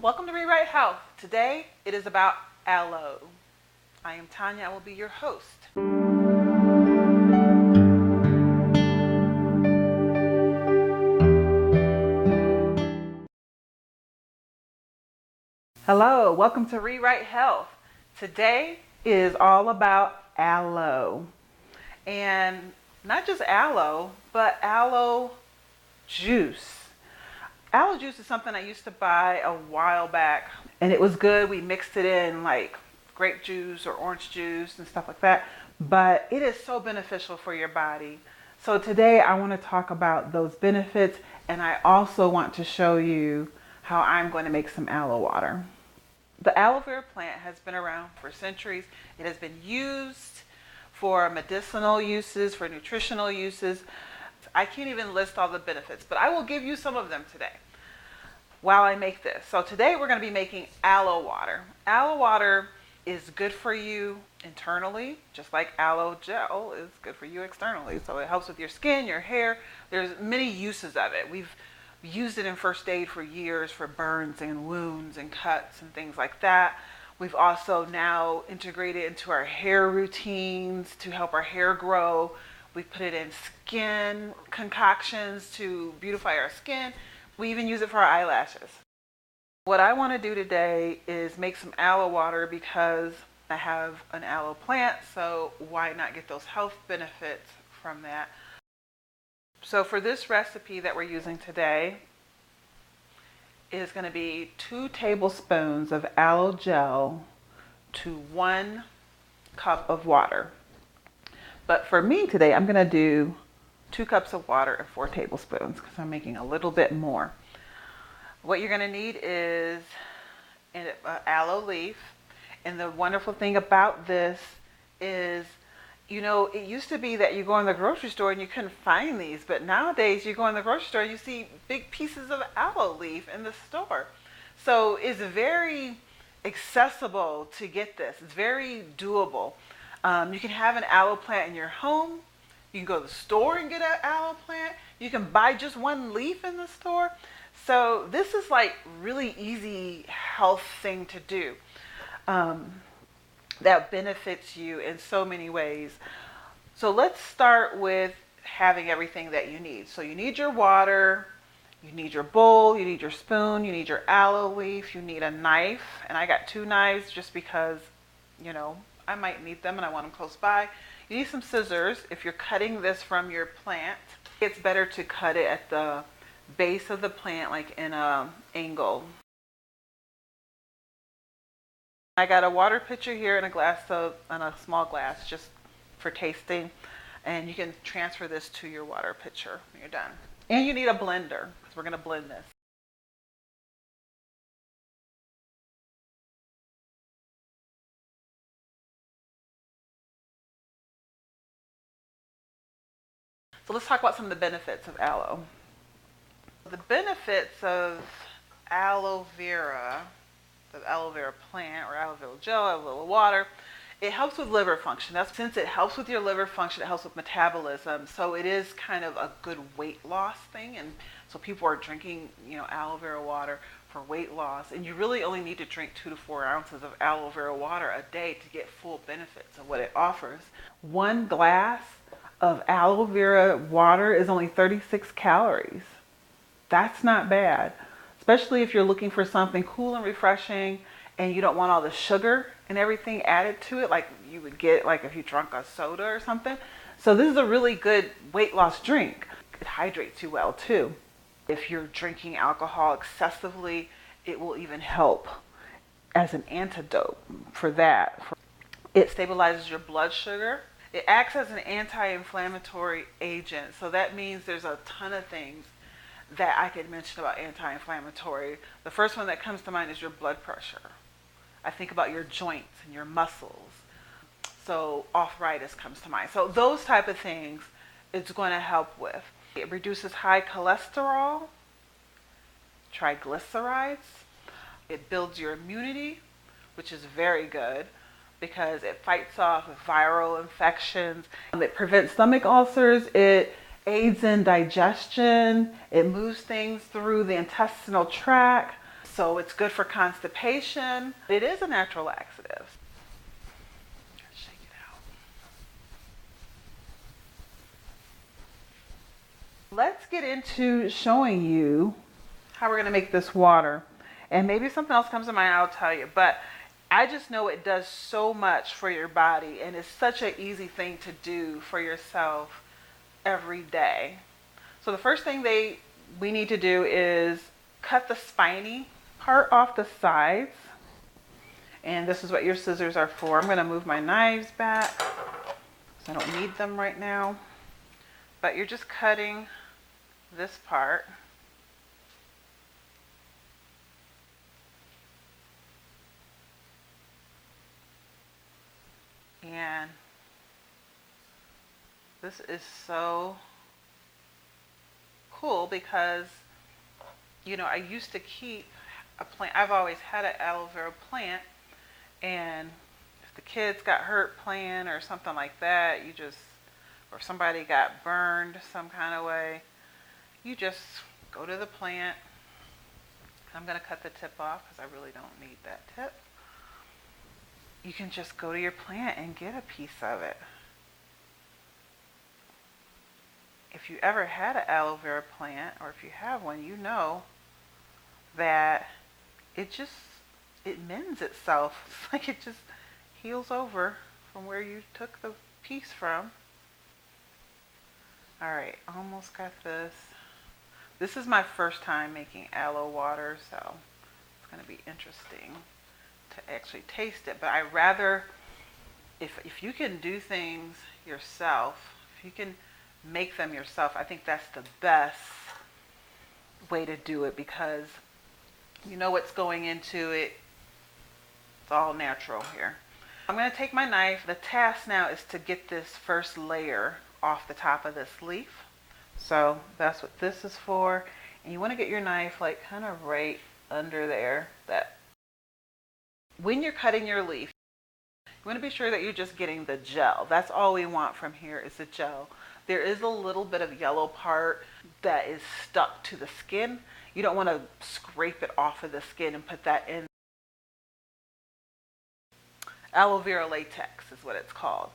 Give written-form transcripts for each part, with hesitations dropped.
Welcome to Rewrite Health. Today it is about aloe. I am Tanya. I will be your host. Hello, welcome to Rewrite Health. Today is all about aloe. And not just aloe, but aloe juice. Aloe juice is something I used to buy a while back, and it was good. We mixed it in like grape juice or orange juice and stuff like that, but it is so beneficial for your body. So today I want to talk about those benefits, and I also want to show you how I'm going to make some aloe water. The aloe vera plant has been around for centuries. It has been used for medicinal uses, for nutritional uses. I can't even list all the benefits, but I will give you some of them today while I make this. So today we're going to be making aloe water. Aloe water is good for you internally, just like aloe gel is good for you externally. So it helps with your skin, your hair. There's many uses of it. We've used it in first aid for years for burns and wounds and cuts and things like that. We've also now integrated it into our hair routines to help our hair grow. We put it in skin concoctions to beautify our skin. We even use it for our eyelashes. What I want to do today is make some aloe water because I have an aloe plant, so why not get those health benefits from that? So for this recipe that we're using today is going to be 2 tablespoons of aloe gel to 1 cup of water. But for me today, I'm going to do 2 cups of water and 4 tablespoons because I'm making a little bit more. What you're going to need is an aloe leaf. And the wonderful thing about this is, you know, it used to be that you go in the grocery store and you couldn't find these, but nowadays you go in the grocery store and you see big pieces of aloe leaf in the store. So it's very accessible to get this. It's very doable. You can have an aloe plant in your home. You can go to the store and get an aloe plant. You can buy just 1 leaf in the store. So this is like really easy health thing to do. That benefits you in so many ways. So let's start with having everything that you need. So you need your water, you need your bowl, you need your spoon, you need your aloe leaf, you need a knife. And I got 2 knives just because, you know, I might need them and I want them close by. You need some scissors. If you're cutting this from your plant, it's better to cut it at the base of the plant, like in an angle. I got a water pitcher here and a small glass just for tasting. And you can transfer this to your water pitcher when you're done. And you need a blender because we're going to blend this. So let's talk about some of the benefits of aloe. The benefits of aloe vera, the aloe vera plant or aloe vera gel, aloe vera water, it helps with liver function. Since it helps with your liver function, it helps with metabolism. So it is kind of a good weight loss thing. And so people are drinking, you know, aloe vera water for weight loss. And you really only need to drink 2 to 4 ounces of aloe vera water a day to get full benefits of what it offers. 1 glass of aloe vera water is only 36 calories. That's not bad, especially if you're looking for something cool and refreshing and you don't want all the sugar and everything added to it like you would get like if you drank a soda or something. So this is a really good weight loss drink. It hydrates you well too. If you're drinking alcohol excessively, it will even help as an antidote for that. It stabilizes your blood sugar. It acts as an anti-inflammatory agent. So that means there's a ton of things that I could mention about anti-inflammatory. The first one that comes to mind is your blood pressure. I think about your joints and your muscles. So arthritis comes to mind. So those type of things it's going to help with. It reduces high cholesterol, triglycerides. It builds your immunity, which is very good because it fights off viral infections. It prevents stomach ulcers. It aids in digestion. It moves things through the intestinal tract. So it's good for constipation. It is a natural laxative. Shake it out. Let's get into showing you how we're going to make this water. And maybe something else comes to mind, I'll tell you. But I just know it does so much for your body, and it's such an easy thing to do for yourself every day. So the first thing we need to do is cut the spiny part off the sides. And this is what your scissors are for. I'm going to move my knives back because I don't need them right now. But you're just cutting this part. And this is so cool because, you know, I used to keep a plant. I've always had an aloe vera plant, and if the kids got hurt playing or something like that, or somebody got burned some kind of way, you just go to the plant. I'm going to cut the tip off because I really don't need that tip. You can just go to your plant and get a piece of it. If you ever had an aloe vera plant, or if you have one, you know that it mends itself. It's like it just heals over from where you took the piece from. All right, almost got this. This is my first time making aloe water, so it's going to be interesting to actually taste it. But I rather, if you can do things yourself, if you can make them yourself, I think that's the best way to do it because you know what's going into it. It's all natural here. I'm going to take my knife. The task now is to get this first layer off the top of this leaf. So that's what this is for. And you want to get your knife like kind of right under there. That when you're cutting your leaf, you want to be sure that you're just getting the gel. That's all we want from here is the gel. There is a little bit of yellow part that is stuck to the skin. You don't want to scrape it off of the skin and put that in. Aloe vera latex is what it's called.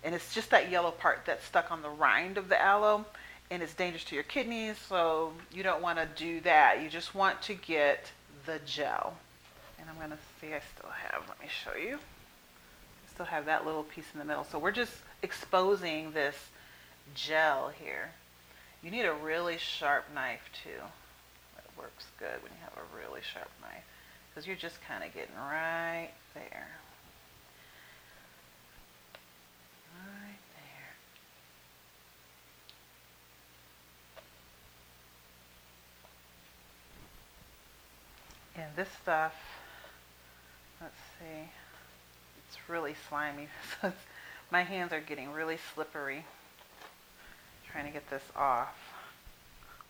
And it's just that yellow part that's stuck on the rind of the aloe, and it's dangerous to your kidneys, so you don't want to do that. You just want to get the gel. And I'm going to see, I still have, let me show you. I still have that little piece in the middle. So we're just exposing this gel here. You need a really sharp knife too. That works good when you have a really sharp knife because you're just kind of getting right there. Right there. And this stuff, let's see, it's really slimy. So my hands are getting really slippery trying to get this off.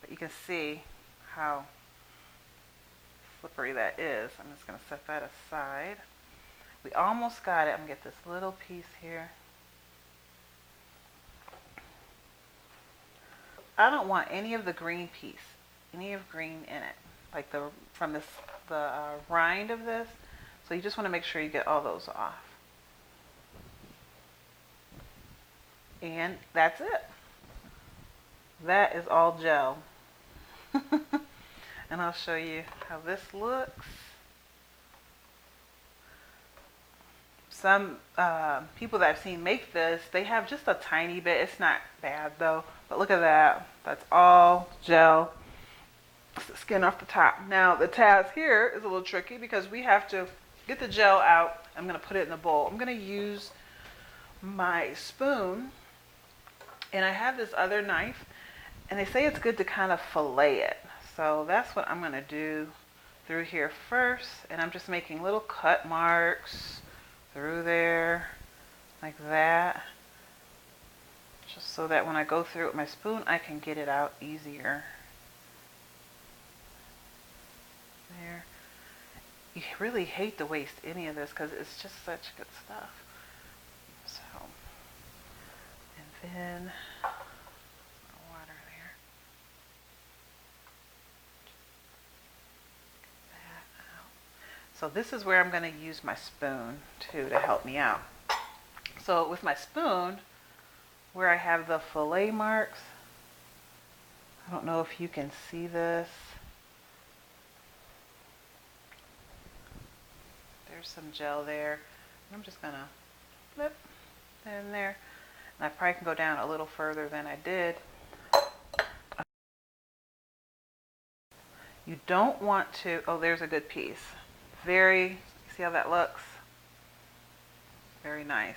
But you can see how slippery that is. I'm just going to set that aside. We almost got it. I'm going to get this little piece here. I don't want any of the green piece, any of green in it, like the rind of this. So you just want to make sure you get all those off. And that's it. That is all gel. And I'll show you how this looks. Some people that I've seen make this, they have just a tiny bit. It's not bad though. But look at that. That's all gel. It's the skin off the top. Now the task here is a little tricky because we have to get the gel out. I'm going to put it in a bowl. I'm going to use my spoon. And I have this other knife. And they say it's good to kind of fillet it. So that's what I'm going to do through here first. And I'm just making little cut marks through there like that. Just so that when I go through it with my spoon, I can get it out easier. There. You really hate to waste any of this because it's just such good stuff. So, and then water there. So this is where I'm going to use my spoon too to help me out. So with my spoon, where I have the fillet marks, I don't know if you can see this. There's some gel there. I'm just going to flip in there. And I probably can go down a little further than I did. You don't want to, oh, there's a good piece. See how that looks? Very nice.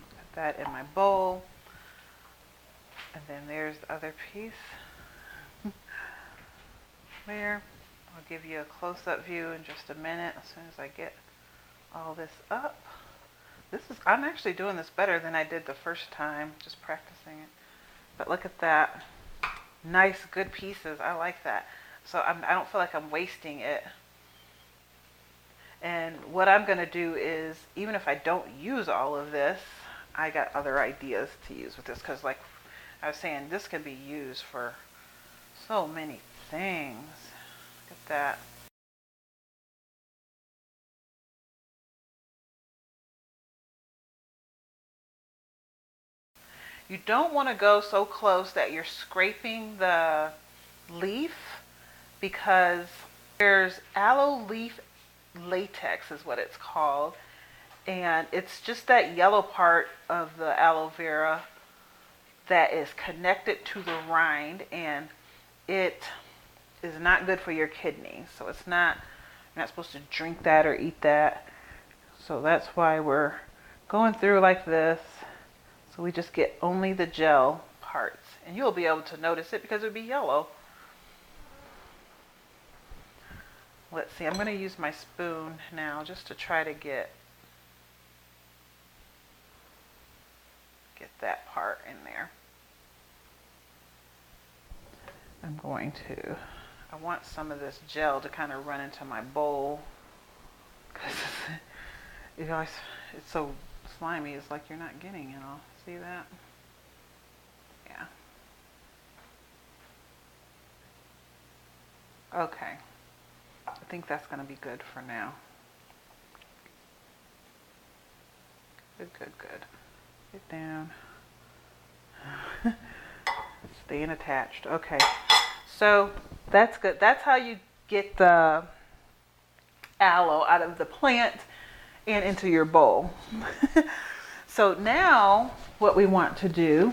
Put that in my bowl. And then there's the other piece. There. I'll give you a close-up view in just a minute as soon as I get all this up. I'm actually doing this better than I did the first time, just practicing it. But look at that. Nice, good pieces. I like that. So I don't feel like I'm wasting it. And what I'm going to do is, even if I don't use all of this, I got other ideas to use with this. Because like I was saying, this can be used for so many things. Look at that. You don't want to go so close that you're scraping the leaf, because there's aloe leaf latex is what it's called, and it's just that yellow part of the aloe vera that is connected to the rind, and it is not good for your kidneys. So you're not supposed to drink that or eat that. So that's why we're going through like this. So we just get only the gel parts, and you'll be able to notice it because it'll be yellow. Let's see, I'm going to use my spoon now just to try to get that part in there. I want some of this gel to kind of run into my bowl, because it's so slimy. It's like you're not getting it all. See that? Yeah. Okay. I think that's going to be good for now. Good. Get down. Staying attached. Okay. So that's good. That's how you get the aloe out of the plant and into your bowl. So now what we want to do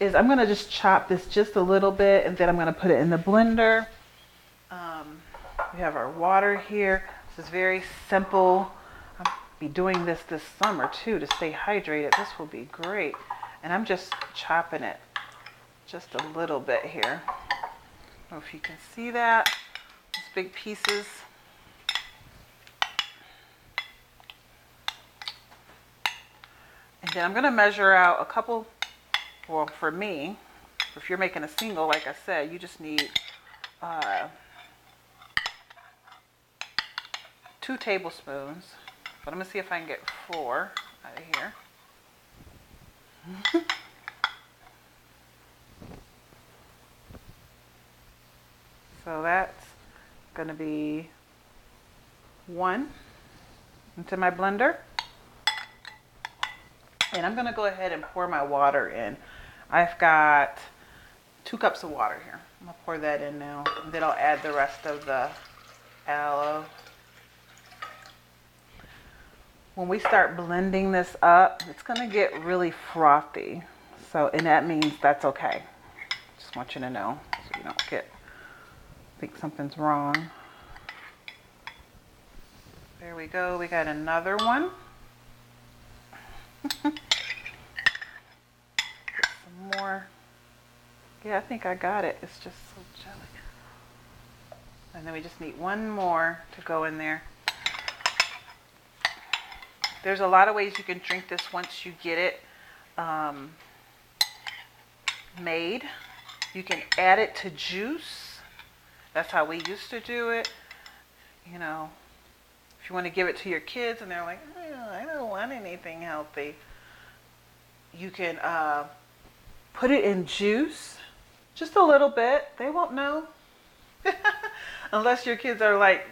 is I'm going to just chop this just a little bit, and then I'm going to put it in the blender. We have our water here. This is very simple. I'll be doing this summer too to stay hydrated. This will be great. And I'm just chopping it just a little bit here. I don't know if you can see that. Those big pieces. And then I'm going to measure out a couple, well, for me, if you're making a single, like I said, you just need 2 tablespoons. But I'm going to see if I can get 4 out of here. So that's going to be 1 into my blender. And I'm going to go ahead and pour my water in. I've got 2 cups of water here. I'm going to pour that in now. And then I'll add the rest of the aloe. When we start blending this up, it's going to get really frothy. So, and that means that's okay. Just want you to know so you don't think something's wrong. There we go. We got another one. Get some more. Yeah, I think I got it. It's just so jelly. And then we just need 1 more to go in there. There's a lot of ways you can drink this once you get it made. You can add it to juice. That's how we used to do it. You know, if you want to give it to your kids and they're like, oh, I don't want anything healthy, you can put it in juice, just a little bit. They won't know. Unless your kids are like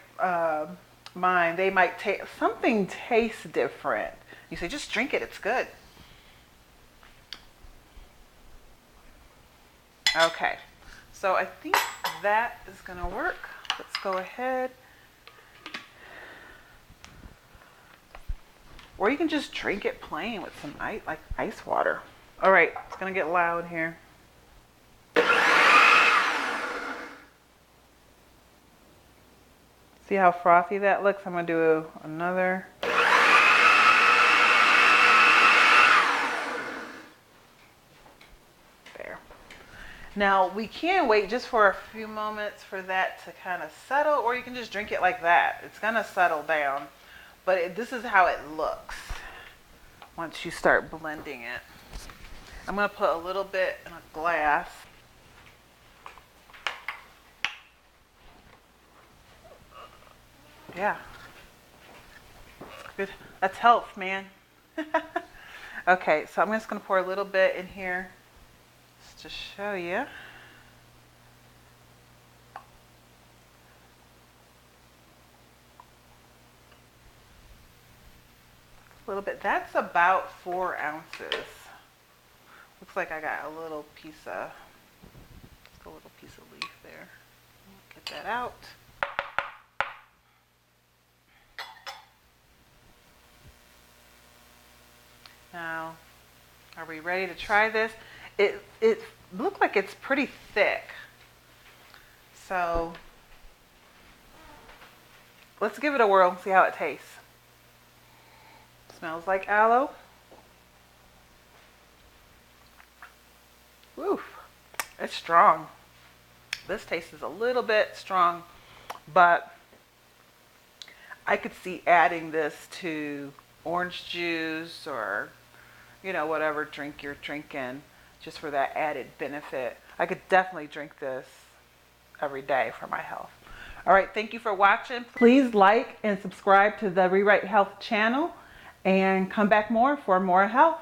mine, they might taste, something tastes different. You say, just drink it, it's good. Okay, so I think that is gonna work. Let's go ahead. Or you can just drink it plain with some ice, like ice water. All right, it's gonna get loud here. See how frothy that looks? I'm gonna do another. There. Now we can wait just for a few moments for that to kind of settle, or you can just drink it like that. It's gonna settle down, but this is how it looks once you start blending it. I'm gonna put a little bit in a glass. Yeah. That's good. That's health, man. Okay, so I'm just going to pour a little bit in here just to show you. A little bit. That's about 4 ounces. Looks like I got a little piece of, just a little piece of leaf there. Get that out. Now, are we ready to try this? It looked like it's pretty thick. So let's give it a whirl and see how it tastes. Smells like aloe. Oof, it's strong. This taste is a little bit strong, but I could see adding this to orange juice or, you know, whatever drink you're drinking, just for that added benefit. I could definitely drink this every day for my health. All right, thank you for watching. Please like and subscribe to the Rewrite Health channel and come back more for more health.